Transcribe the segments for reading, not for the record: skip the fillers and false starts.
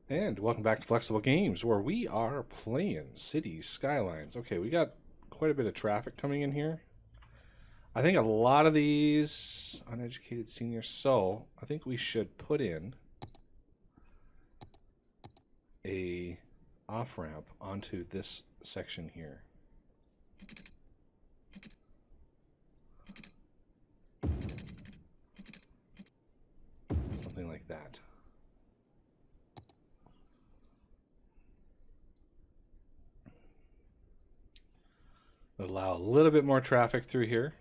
And welcome back to Flexible Games, where we are playing Cities Skylines. Okay, we got quite a bit of traffic coming in here. I think a lot of these uneducated seniors, so I think we should put in a off-ramp onto this section here. Something like that. Allow a little bit more traffic through here.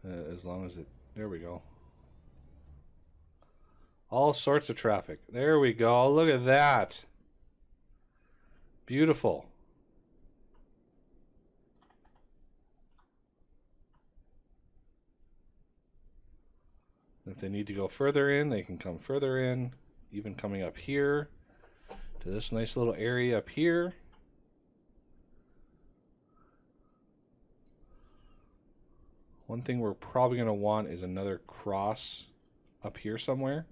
As long as it... There we go. All sorts of traffic. There we go. Look at that. Beautiful. If they need to go further in, they can come further in. Even coming up here to this nice little area up here. One thing we're probably going to want is another cross up here somewhere,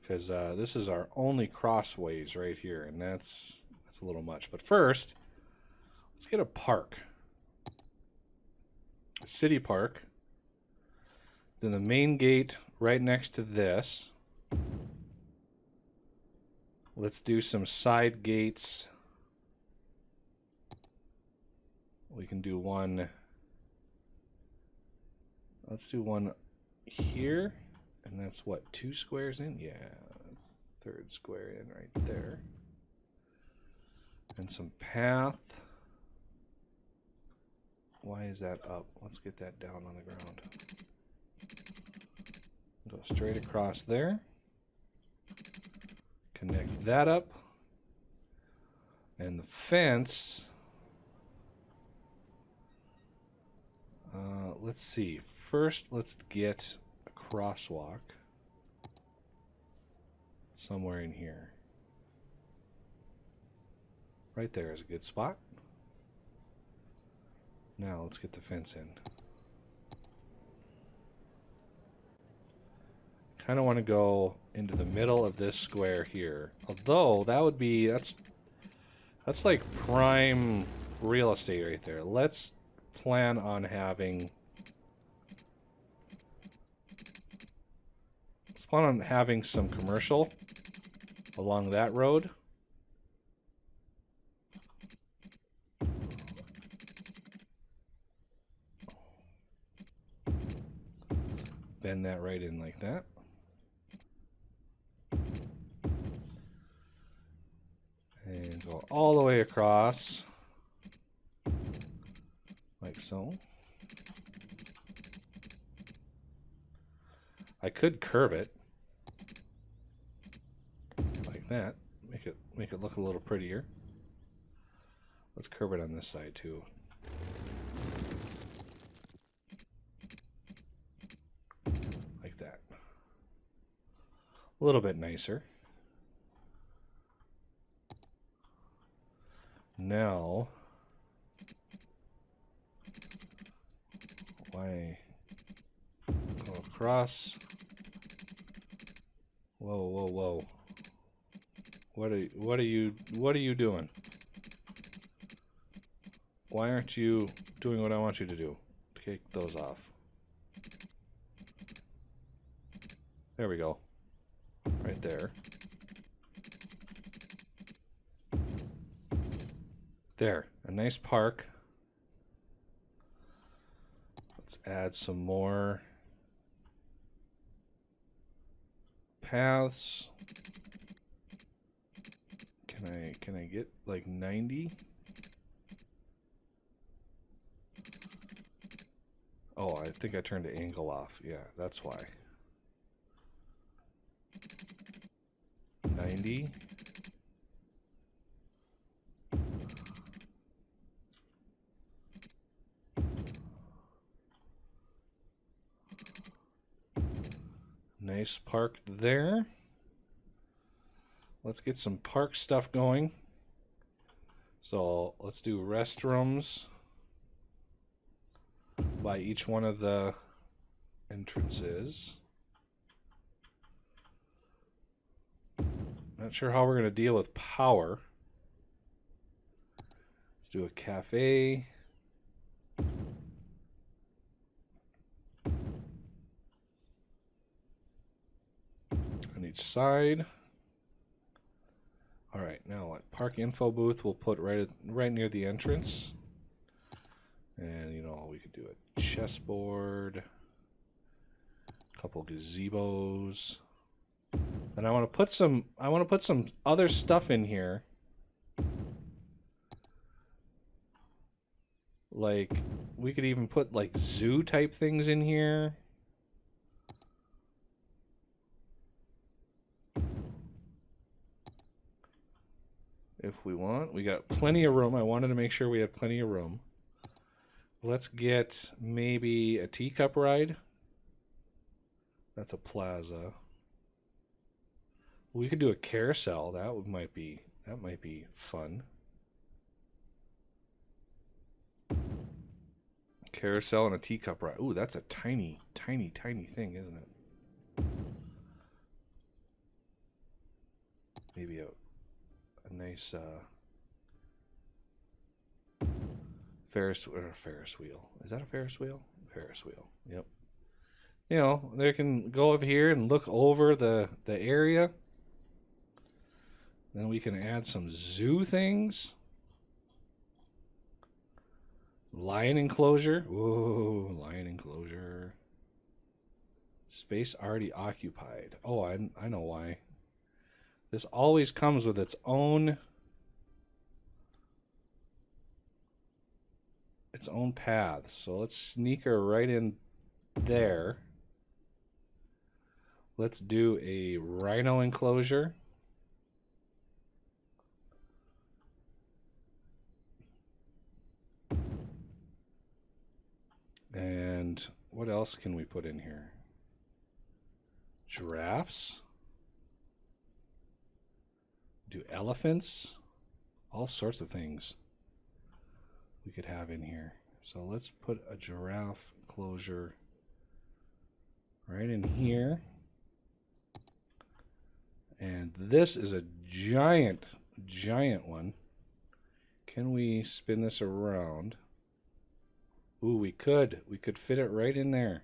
because this is our only crossways right here, and that's a little much. But first, let's get a park, a city park. Then the main gate right next to this. Let's do some side gates. We can do one. Let's do one here. And that's what, 2 squares in? Yeah, that's third square in right there. And some path. Why is that up? Let's get that down on the ground. Go straight across there. Connect that up. And the fence, let's see. First, let's get a crosswalk somewhere in here. Right there is a good spot. Now let's get the fence in. Kind of want to go into the middle of this square here. Although that would be, that's like prime real estate right there. Let's plan on having some commercial along that road. Bend that right in like that. And go all the way across, like so. I could curve it like that, make it look a little prettier. Let's curve it on this side too. Like that. A little bit nicer. Now, why go across? Whoa, whoa, whoa! What are you doing? Why aren't you doing what I want you to do? Take those off. There we go. Right there. There, a nice park. Let's add some more paths. Can I get like 90? Oh, I think I turned the angle off. Yeah, that's why. 90. Nice park there. Let's get some park stuff going. So let's do restrooms by each one of the entrances. Not sure how we're going to deal with power. Let's do a cafe. On each side. All right, now what? Park info booth we'll put right near the entrance. And you know, we could do a chessboard, a couple gazebos. And I want to put some other stuff in here. Like we could even put like zoo type things in here. If we want, we got plenty of room. I wanted to make sure we had plenty of room. Let's get maybe a teacup ride. That's a plaza. We could do a carousel. That might be fun. Carousel and a teacup ride. Ooh, that's a tiny thing, isn't it? Maybe a nice Ferris wheel. Is that a Ferris wheel? Ferris wheel. Yep. You know, they can go over here and look over the area. Then we can add some zoo things. Lion enclosure. Whoa, lion enclosure. Space already occupied. Oh, I know why. This always comes with its own path. So let's sneak her right in there. Let's do a rhino enclosure. And what else can we put in here? Giraffes. Do elephants. All sorts of things we could have in here. So let's put a giraffe enclosure right in here. And this is a giant one. Can we spin this around? Ooh, we could fit it right in there.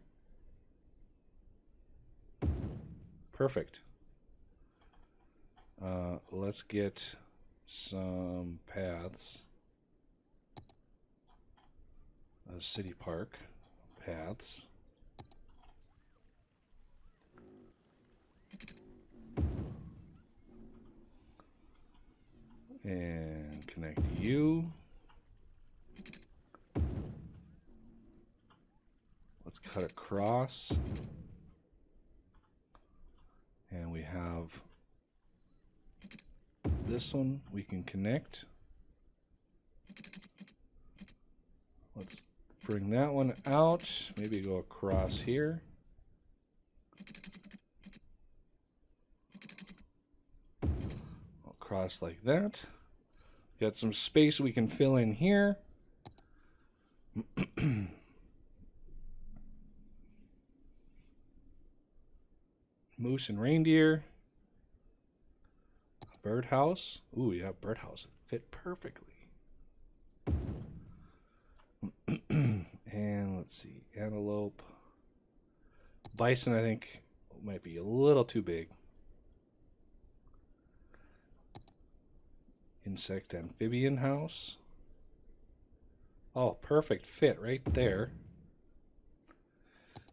Perfect. Let's get some paths. City park paths. And connect you. Let's cut across. And we have this one we can connect. Let's bring that one out. Maybe go across here. Across like that. Got some space we can fill in here. Moose and reindeer. Birdhouse. Ooh, yeah, birdhouse fit perfectly. And let's see, antelope. Bison, I think, might be a little too big. Insect amphibian house. Oh, perfect fit right there.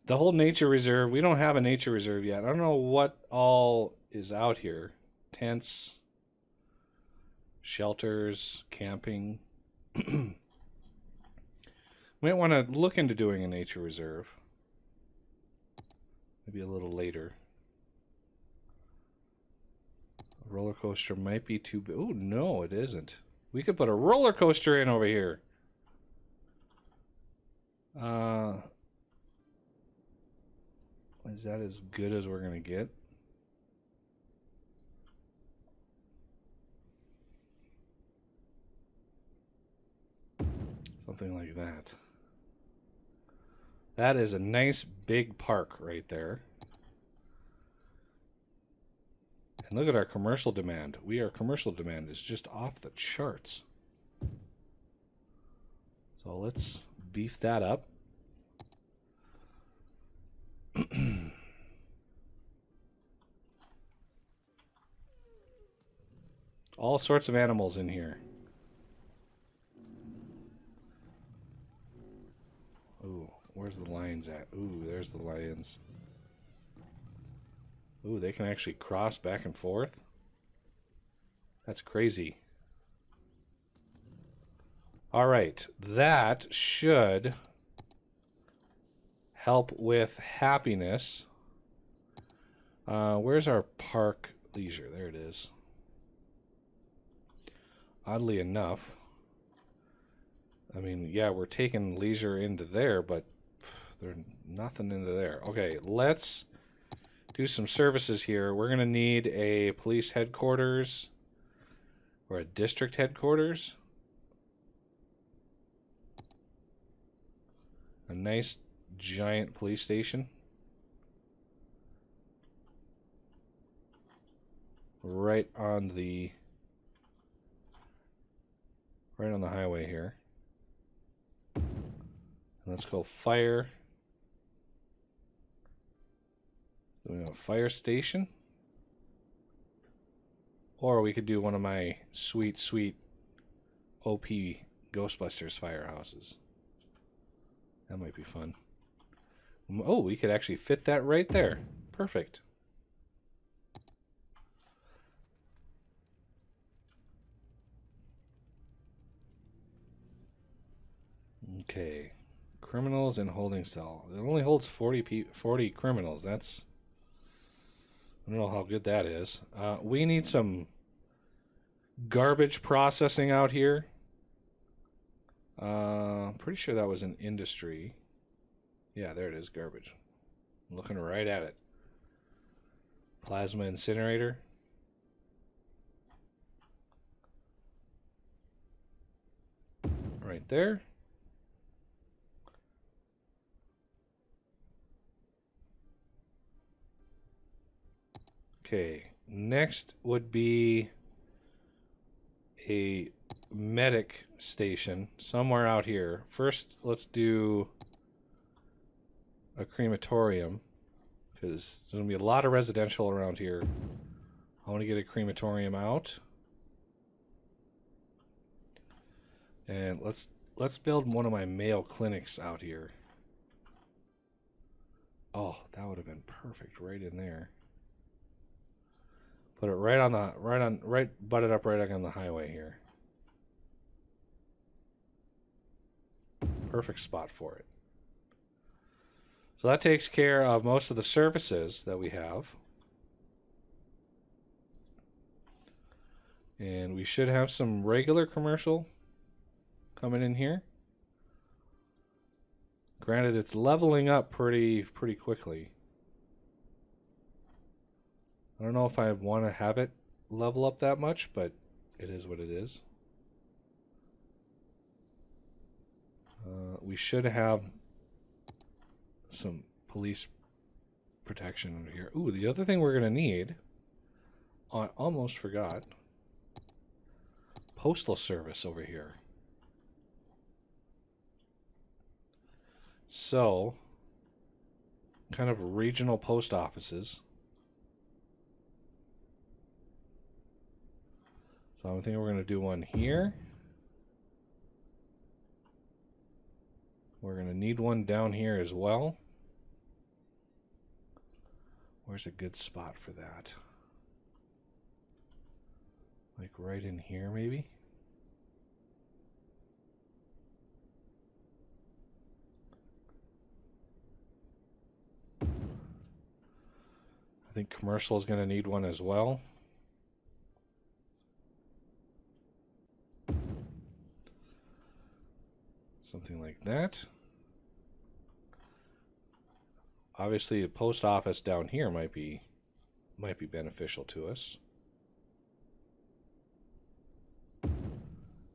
The whole nature reserve, we don't have a nature reserve yet. I don't know what all is out here. Tents, shelters, camping. Might want to look into doing a nature reserve. Maybe a little later. A roller coaster might be too big. Oh, no, it isn't. We could put a roller coaster in over here. Is that as good as we're going to get? Something like that. That is a nice big park right there. And look at our commercial demand. Our commercial demand is just off the charts. So let's beef that up. All sorts of animals in here. Ooh, where's the lions at? Ooh, there's the lions. Ooh, they can actually cross back and forth. That's crazy. All right, that should help with happiness. Where's our park leisure? There it is. Oddly enough, I mean, yeah, we're taking leisure into there, but there's nothing into there. Okay, let's do some services here. We're going to need a police headquarters or a district headquarters. A nice giant police station. Right on the highway here. And let's go fire. We have a fire station. Or we could do one of my sweet OP Ghostbusters firehouses. That might be fun. Oh, we could actually fit that right there. Perfect. Okay. Criminals in holding cell. It only holds 40 criminals. That's... I don't know how good that is. We need some garbage processing out here. Pretty sure that was an industry. Yeah, there it is, garbage. I'm looking right at it. Plasma incinerator. Right there. Okay, next would be a medic station somewhere out here. First, let's do a crematorium because there's going to be a lot of residential around here. I want to get a crematorium out. And let's build one of my Mayo clinics out here. Oh, that would have been perfect right in there. Put it butted up right on the highway here. Perfect spot for it. So that takes care of most of the services that we have. And we should have some regular commercial coming in here. Granted, it's leveling up pretty quickly. I don't know if I want to have it level up that much, but it is what it is. We should have some police protection over here. Ooh, the other thing we're going to need, I almost forgot, postal service over here. So, kind of regional post offices. So I'm thinking we're going to do one here. We're going to need one down here as well. Where's a good spot for that? Like right in here, maybe? I think commercial is going to need one as well. Something like that. Obviously, a post office down here might be beneficial to us.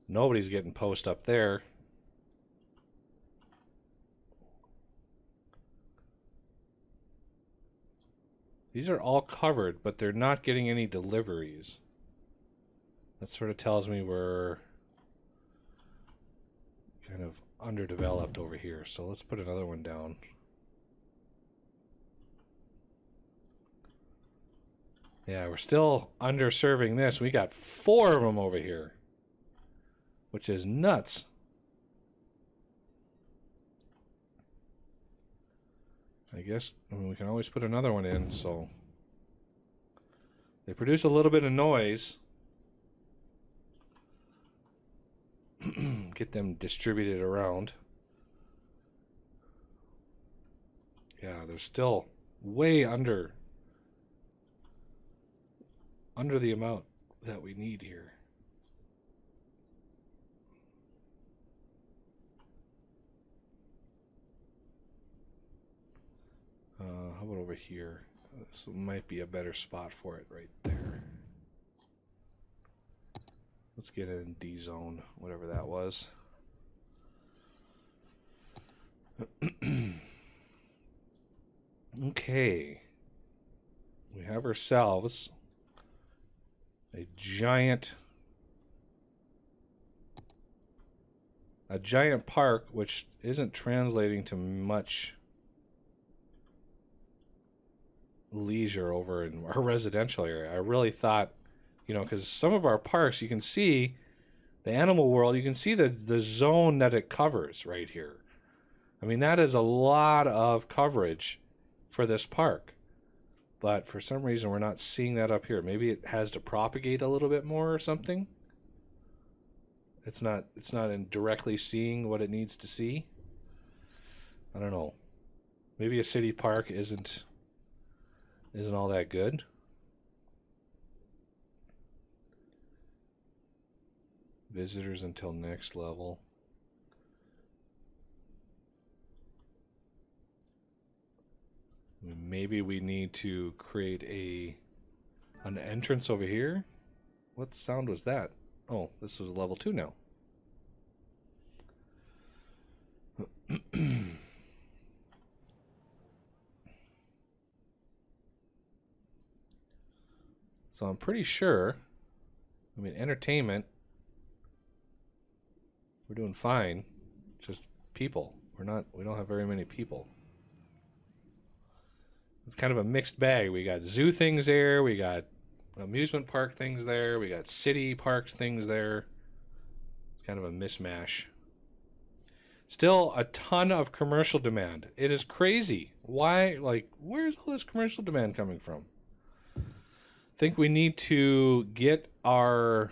Nobody's getting post up there. These are all covered, but they're not getting any deliveries. That sort of tells me we're kind of underdeveloped over here. So let's put another one down. Yeah, we're still underserving this. We got 4 of them over here, which is nuts. I guess, I mean, we can always put another one in, so they produce a little bit of noise. Get them distributed around. Yeah, they're still way under the amount that we need here. How about over here? This might be a better spot for it right there. Let's get it in D zone, whatever that was. Okay. We have ourselves a giant park, which isn't translating to much leisure over in our residential area. I really thought, you know, because some of our parks, you can see the animal world, you can see the zone that it covers right here. I mean, that is a lot of coverage for this park. But for some reason, we're not seeing that up here. Maybe it has to propagate a little bit more or something. It's not in directly seeing what it needs to see. I don't know. Maybe a city park isn't all that good. Visitors until next level. Maybe we need to create an entrance over here. What sound was that? Oh, this was level 2 now. So I'm pretty sure, I mean, entertainment, we're doing fine. Just people. We don't have very many people. It's kind of a mixed bag. We got zoo things there, we got amusement park things there, we got city parks things there. It's kind of a mismatch. Still a ton of commercial demand. It is crazy. Why, like, where's all this commercial demand coming from? I think we need to get our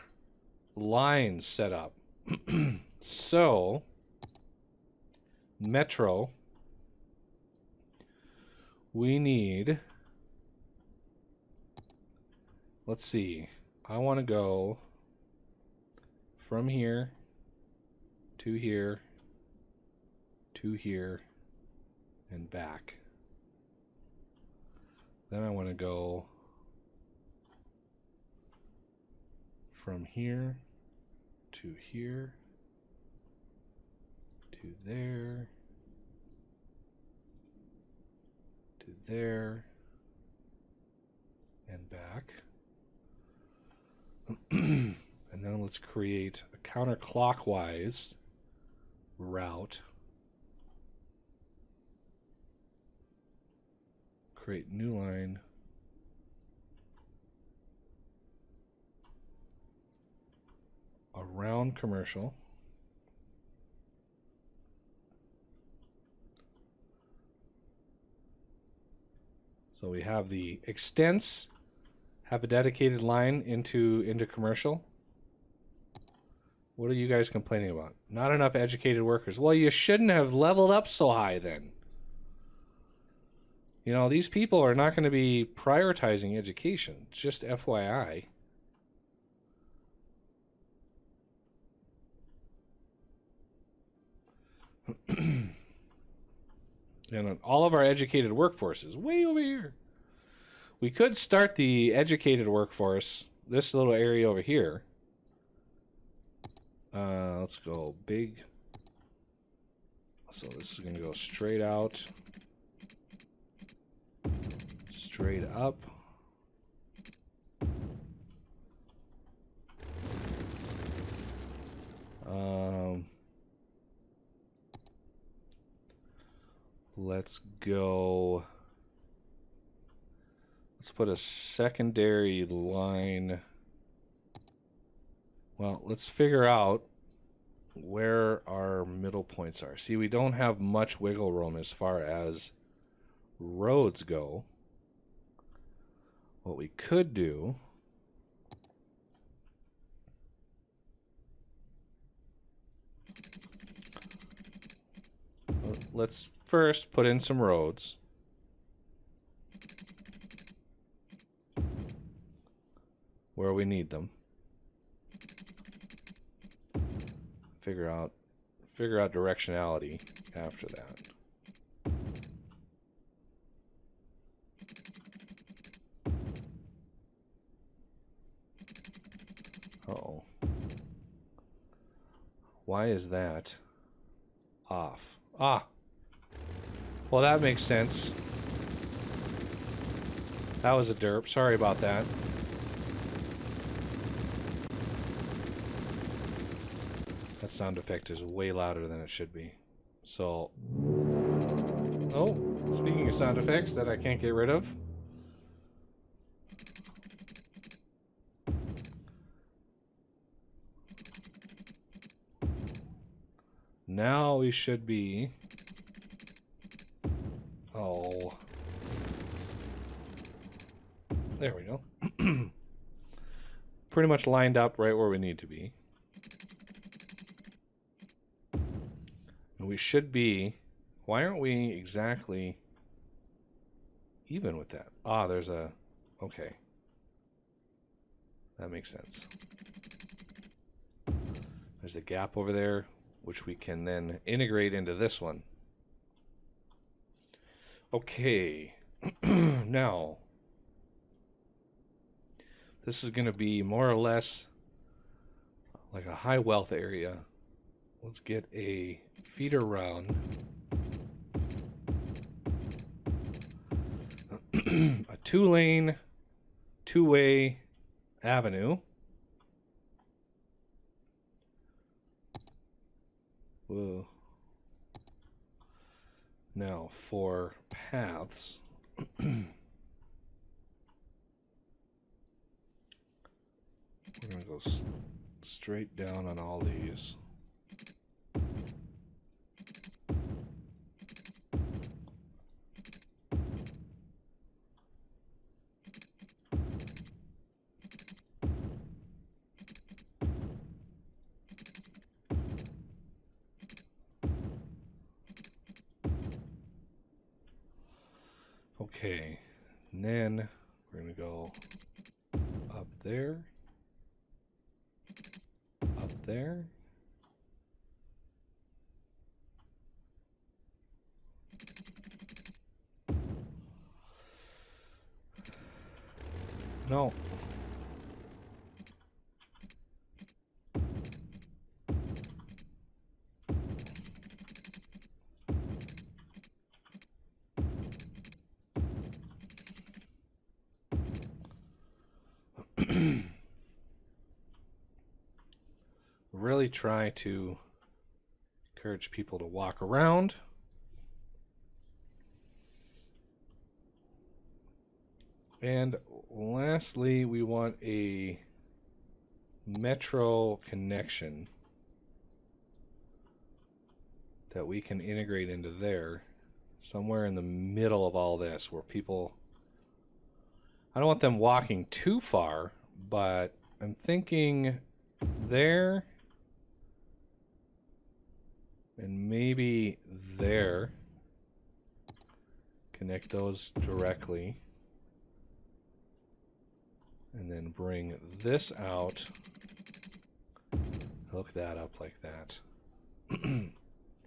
lines set up. So, Metro, we need, let's see, I want to go from here to here to here and back. Then I want to go from here to here to there to there and back. And then let's create a counterclockwise route. Create new line. Around commercial. So we have the extents, have a dedicated line into commercial. What are you guys complaining about? Not enough educated workers. Well, you shouldn't have leveled up so high then. You know, these people are not going to be prioritizing education. Just FYI. And all of our educated workforce is way over here. We could start the educated workforce, this little area over here. Let's go big. So this is going to go straight out. straight up. Let's go. Let's put a secondary line. Well, let's figure out where our middle points are. See, we don't have much wiggle room as far as roads go. What we could do let's first put in some roads. Where we need them. Figure out directionality after that. Uh-oh. Why is that off? Ah. Well, that makes sense. That was a derp. Sorry about that. That sound effect is way louder than it should be. So... Oh, speaking of sound effects that I can't get rid of. Now we should be... Oh. There we go. Pretty much lined up right where we need to be. And we should be... Why aren't we exactly even with that? Ah, there's a... Okay. That makes sense. There's a gap over there, which we can then integrate into this one. Okay. Now, this is going to be more or less like a high wealth area. Let's get a feeder run. A two-lane, two-way avenue. Whoa. Now for paths. We're going to go straight down on all these. Okay, and then we're going to go up there, up there, no. Really try to encourage people to walk around. And lastly, we want a metro connection that we can integrate into there, somewhere in the middle of all this, where people... I don't want them walking too far, but I'm thinking there... and maybe there. Connect those directly. And then bring this out. Hook that up like that. Of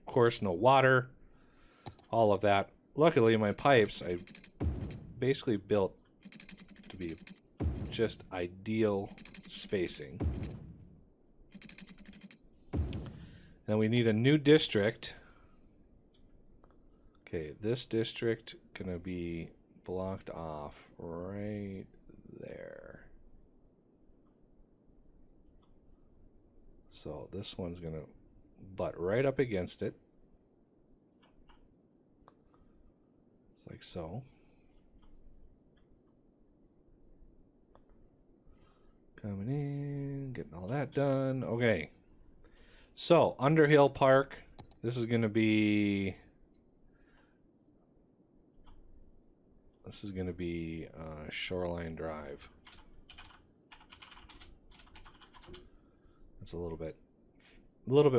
course, no water. All of that. Luckily, my pipes, I basically built to be just ideal spacing. Then we need a new district. Okay, this district gonna be blocked off right there. So this one's going to butt right up against it. It's like so. Coming in, getting all that done. Okay. So, Underhill Park. This is going to be... Shoreline Drive. That's a little bit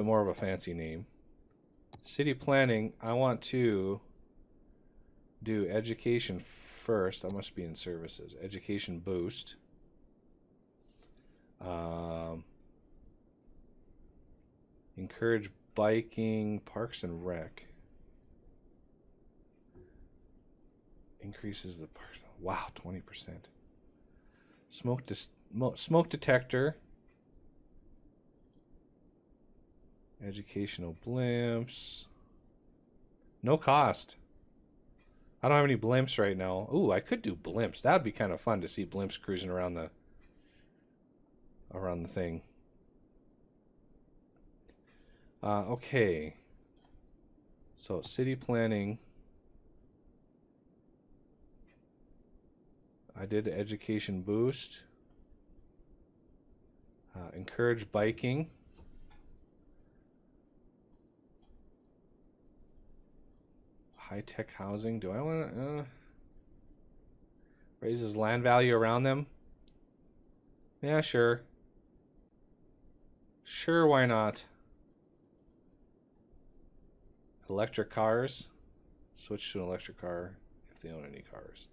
more of a fancy name. City planning, I want to do education first. That must be in services. Education boost. Encourage biking, parks and rec. Increases the parks. Wow, 20%. Smoke detector. Educational blimps. No cost. I don't have any blimps right now. Ooh, I could do blimps. That would be kind of fun to see blimps cruising around the thing. Okay. So, city planning. I did education boost. Encourage biking. High-tech housing. Do I want to raises land value around them? Yeah, sure. Sure, why not? Electric cars. Switch to an electric car if they own any cars.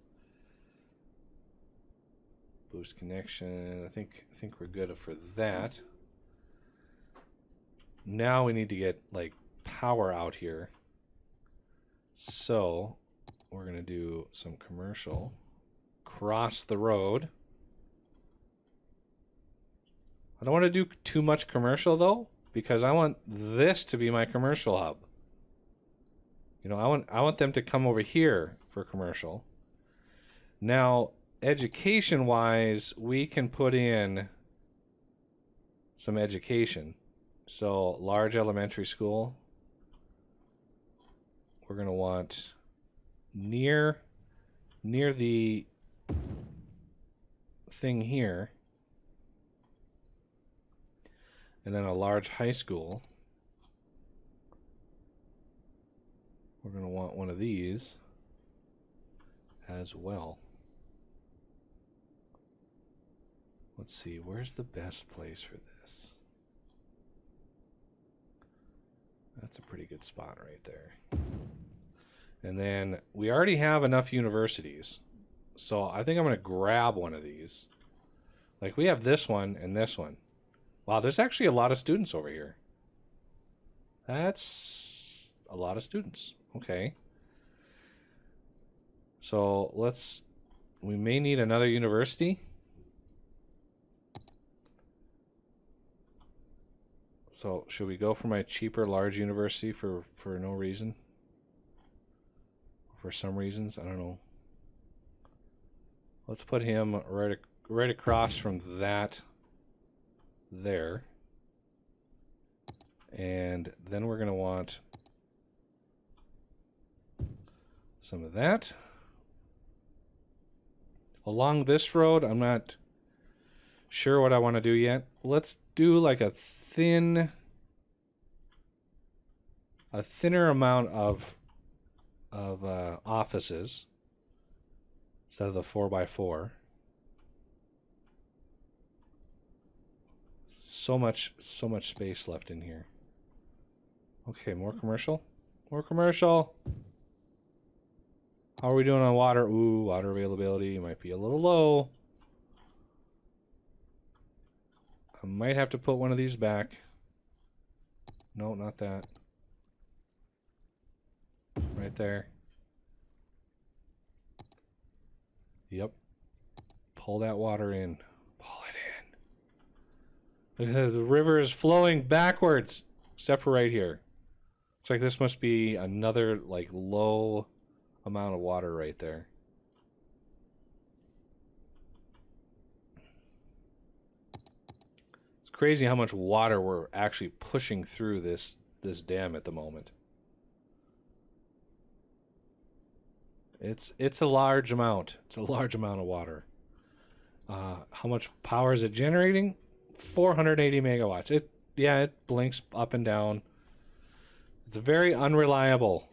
Boost connection. I think we're good for that. Now we need to get like power out here. So we're gonna do some commercial. Cross the road. I don't want to do too much commercial though, because I want this to be my commercial hub. You know, I want them to come over here for commercial. Now, education-wise, we can put in some education. So, large elementary school. We're going to want near the thing here. And then a large high school. We're going to want one of these as well. Let's see, where's the best place for this? That's a pretty good spot right there. And then we already have enough universities. So I think I'm going to grab one of these. Like we have this one and this one. Wow, there's actually a lot of students over here. That's a lot of students. Okay. So we may need another university. So should we go for my cheaper large university for no reason? For some reasons, I don't know. Let's put him right across from that there. And then we're going to want some of that. Along this road, I'm not sure what I want to do yet. Let's do like a thinner amount of offices instead of the 4x4. So much space left in here. Okay, more commercial. More commercial. How are we doing on water? Ooh, water availability might be a little low. I might have to put one of these back. No, not that. Right there. Yep. Pull that water in. Pull it in. Look at that, the river is flowing backwards. Except for right here. Looks like this must be another like low amount of water right there. crazy how much water we're actually pushing through this dam at the moment. It's a large amount. It's a large amount of water. How much power is it generating? 480 megawatts. It blinks up and down. It's very unreliable.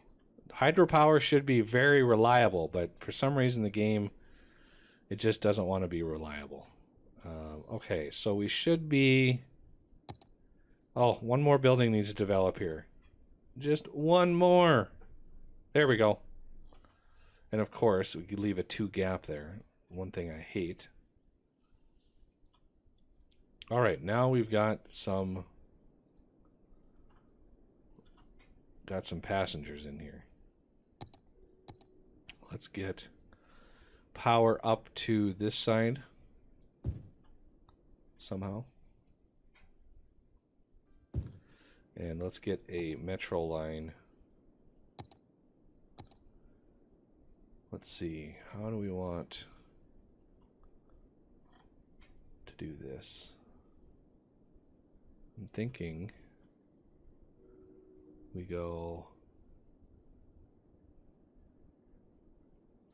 Hydropower should be very reliable, but for some reason the game, it just doesn't want to be reliable. Okay, so we should be... Oh, one more building needs to develop here. Just one more. There we go. And of course, we could leave a 2 gap there. One thing I hate. All right, now we've got some passengers in here. Let's get power up to this side somehow. And let's get a metro line. Let's see, how do we want to do this? I'm thinking we go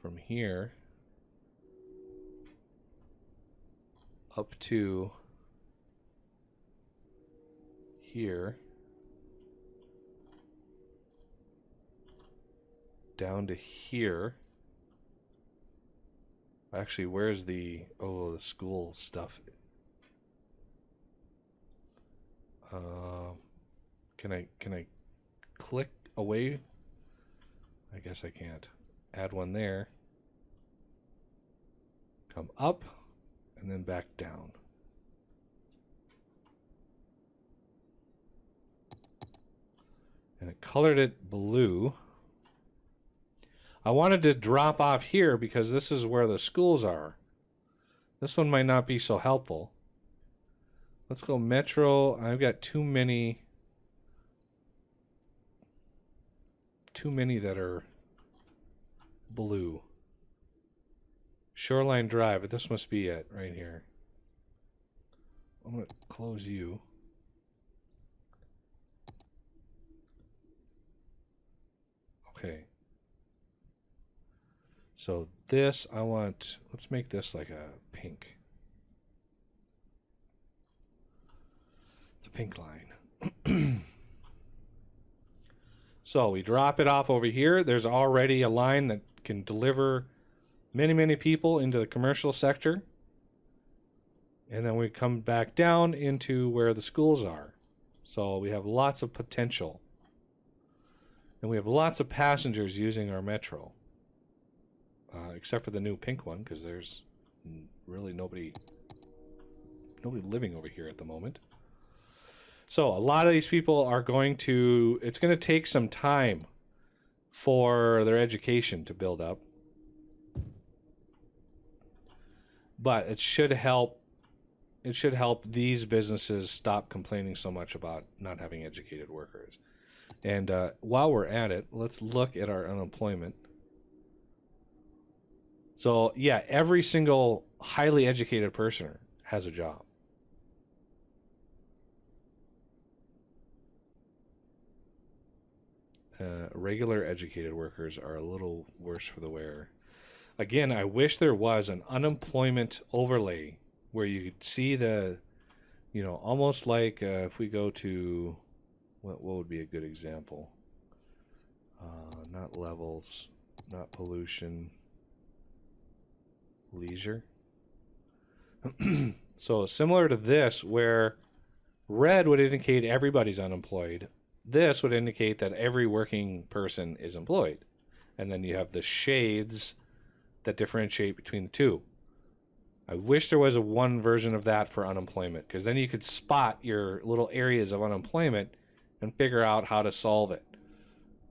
from here up to here, down to here. Actually, where's the school stuff? Can I click away? I guess I can't. Add one there. Come up and then back down. And it colored it blue. I wanted to drop off here because this is where the schools are. This one might not be so helpful. Let's go metro. I've got too many that are blue. Shoreline Drive, but this must be it right here. I'm going to close you. Okay. So this, let's make this like a pink. The pink line. So we drop it off over here. There's already a line that can deliver many, many people into the commercial sector. And then we come back down into where the schools are. So we have lots of potential. And we have lots of passengers using our metro. Except for the new pink one, because there's really nobody living over here at the moment. So a lot of these people are it's going to take some time for their education to build up. But it should help these businesses stop complaining so much about not having educated workers. And while we're at it, let's look at our unemployment. So yeah, every single highly educated person has a job. Regular educated workers are a little worse for the wear. Again, I wish there was an unemployment overlay where you could see the, almost like if we go to, what would be a good example? Not levels, not pollution, leisure. So similar to this, where red would indicate everybody's unemployed, this would indicate that every working person is employed. And then you have the shades that differentiate between the two. I wish there was a one version of that for unemployment, because then you could spot your little areas of unemployment and figure out how to solve it.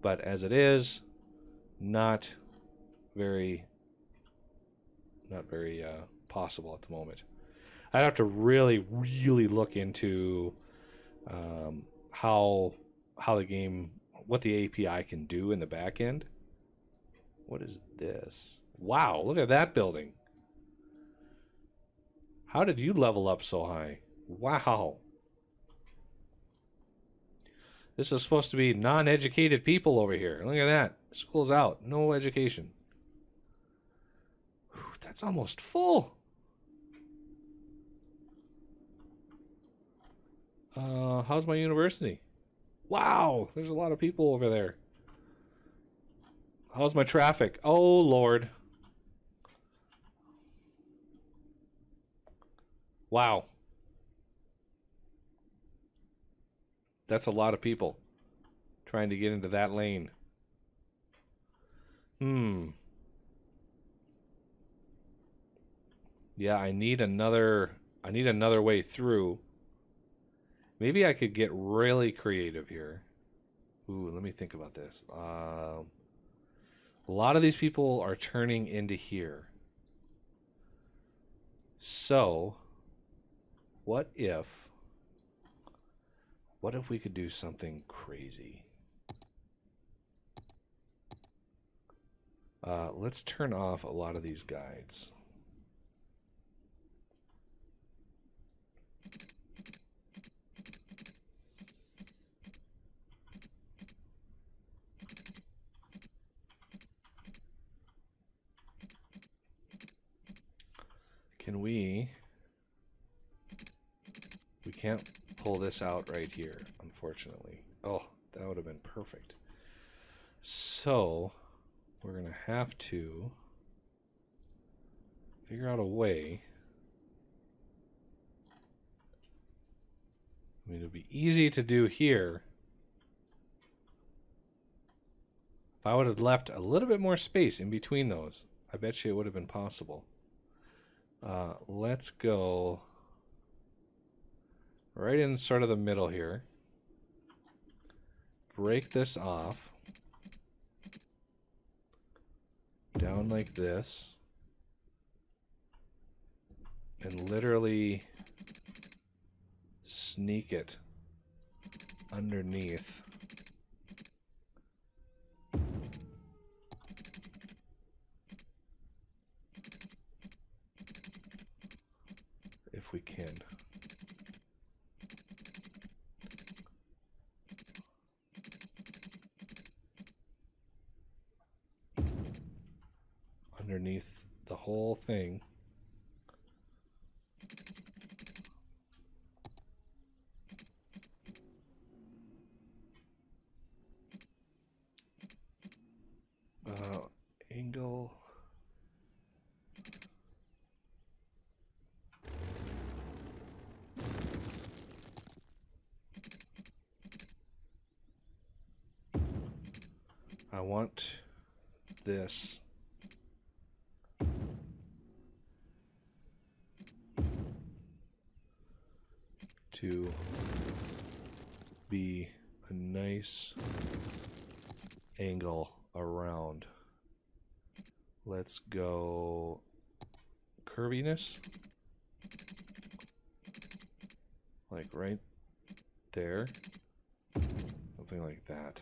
But as it is, not very possible at the moment. I'd have to really, really look into how the game, what the API can do in the back end. What is this? Wow, look at that building. How did you level up so high? Wow. This is supposed to be non-educated people over here. Look at that. School's out. No education. Whew, that's almost full. How's my university? Wow, there's a lot of people over there. How's my traffic? Oh, Lord. Wow. That's a lot of people trying to get into that lane. Yeah, I need another way through. Maybe I could get really creative here. Ooh, let me think about this. A lot of these people are turning into here. So, what if we could do something crazy? Let's turn off a lot of these guides. Can we can't pull this out right here, unfortunately. Oh, that would have been perfect. So, we're going to have to figure out a way. I mean, it would be easy to do here. If I would have left a little bit more space in between those, I bet you it would have been possible. Let's go right in sort of the middle here. Break this off. Down like this. And literally sneak it underneath. If we can. Underneath the whole thing. Angle. I want this to be a nice angle around. Let's go curviness, like right there, something like that.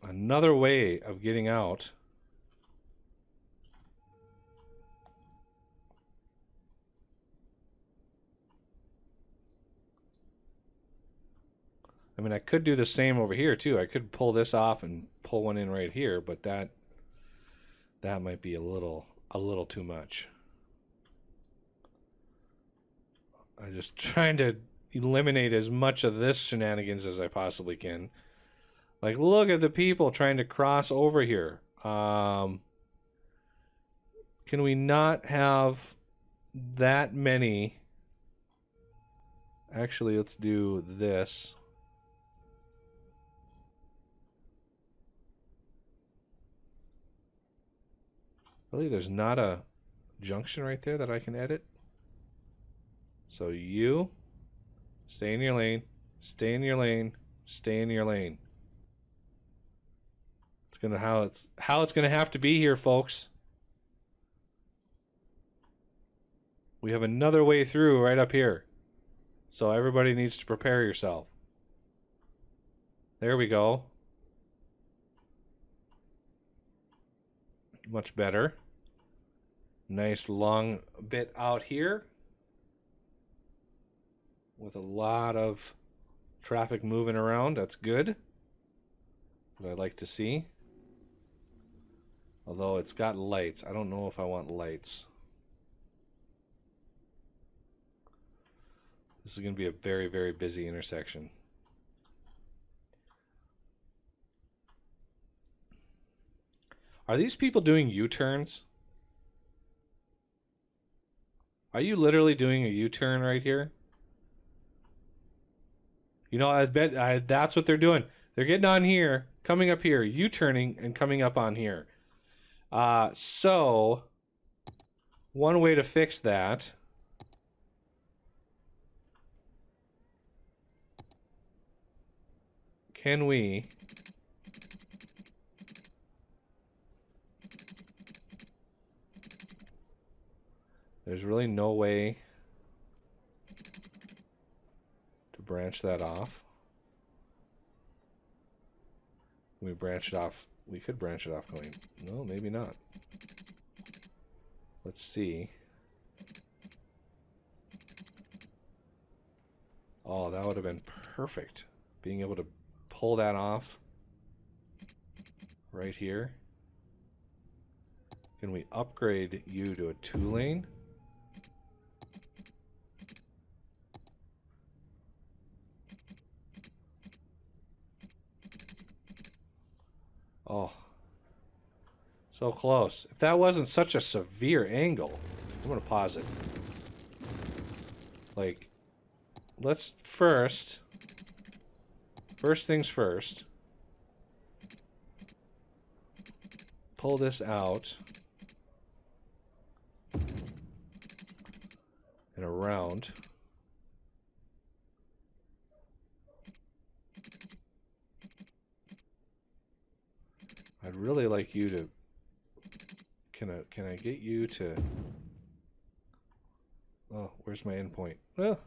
Another way of getting out I mean, I could do the same over here too. I could pull this off and pull one in right here, but that might be a little too much. I'm just trying to eliminate as much of this shenanigans as I possibly can. Like, look at the people trying to cross over here. Can we not have that many? Actually, let's do this. Really, there's not a junction right there that I can edit? So you stay in your lane, stay in your lane, stay in your lane. It's gonna how it's gonna have to be here, folks. We have another way through right up here. So everybody needs to prepare yourself. There we go. Much better. Nice long bit out here. with a lot of traffic moving around. That's good. What I like to see. Although it's got lights. I don't know if I want lights. This is going to be a very, very busy intersection. Are these people doing U-turns? Are you literally doing a U-turn right here? You know, I bet that's what they're doing. They're getting on here, coming up here, U-turning, and coming up on here. So, one way to fix that can we there's really no way to branch that off. We branch it off. We could branch it off going, no, maybe not. Let's see. Oh, that would have been perfect. Being able to pull that off right here. Can we upgrade you to a 2-lane? Oh, so close. If that wasn't such a severe angle, I'm gonna pause it. Like, let's first things first, pull this out and around. I'd really like you to, can I get you to, oh, where's my endpoint? Well,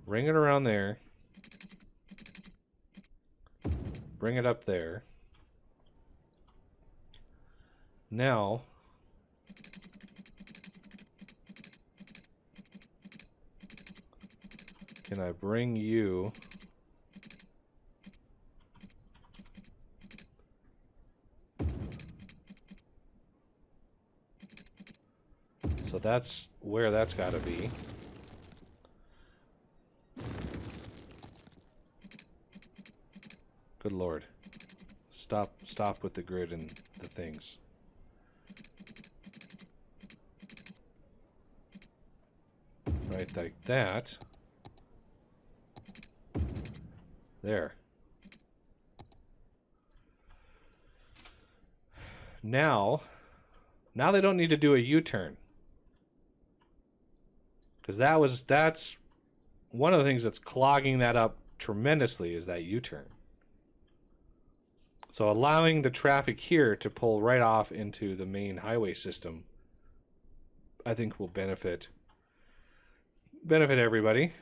ring it around there, bring it up there. Now, can I bring you so that's where that's got to be. Good Lord. Stop with the grid and the things. Right like that. There. Now they don't need to do a U-turn. Because that's one of the things that's clogging that up tremendously is that U-turn. So allowing the traffic here to pull right off into the main highway system, I think will benefit everybody.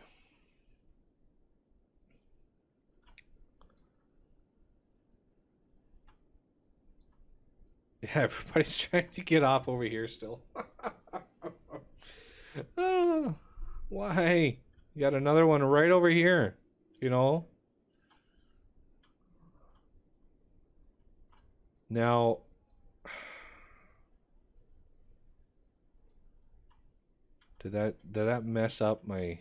Yeah, everybody's trying to get off over here still. Oh, why? You got another one right over here, you know? Now, did that mess up my...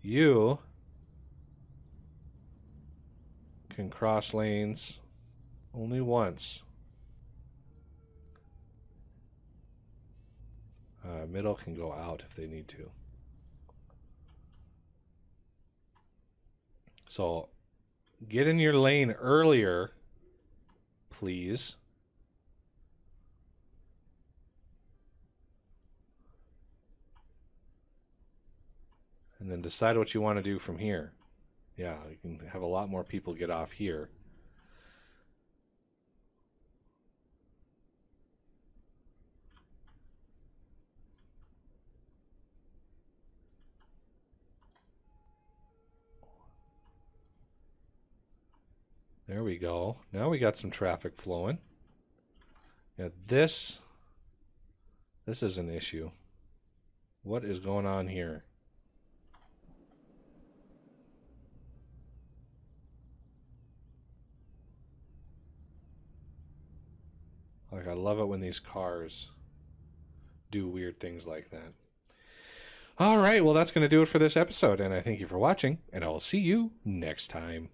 You can cross lanes only once. Middle can go out if they need to. So get in your lane earlier, please. And then decide what you want to do from here. Yeah, you can have a lot more people get off here. There we go. Now we got some traffic flowing. Yeah, this is an issue. What is going on here? Like, I love it when these cars do weird things like that. All right, well, that's going to do it for this episode, and I thank you for watching, and I will see you next time.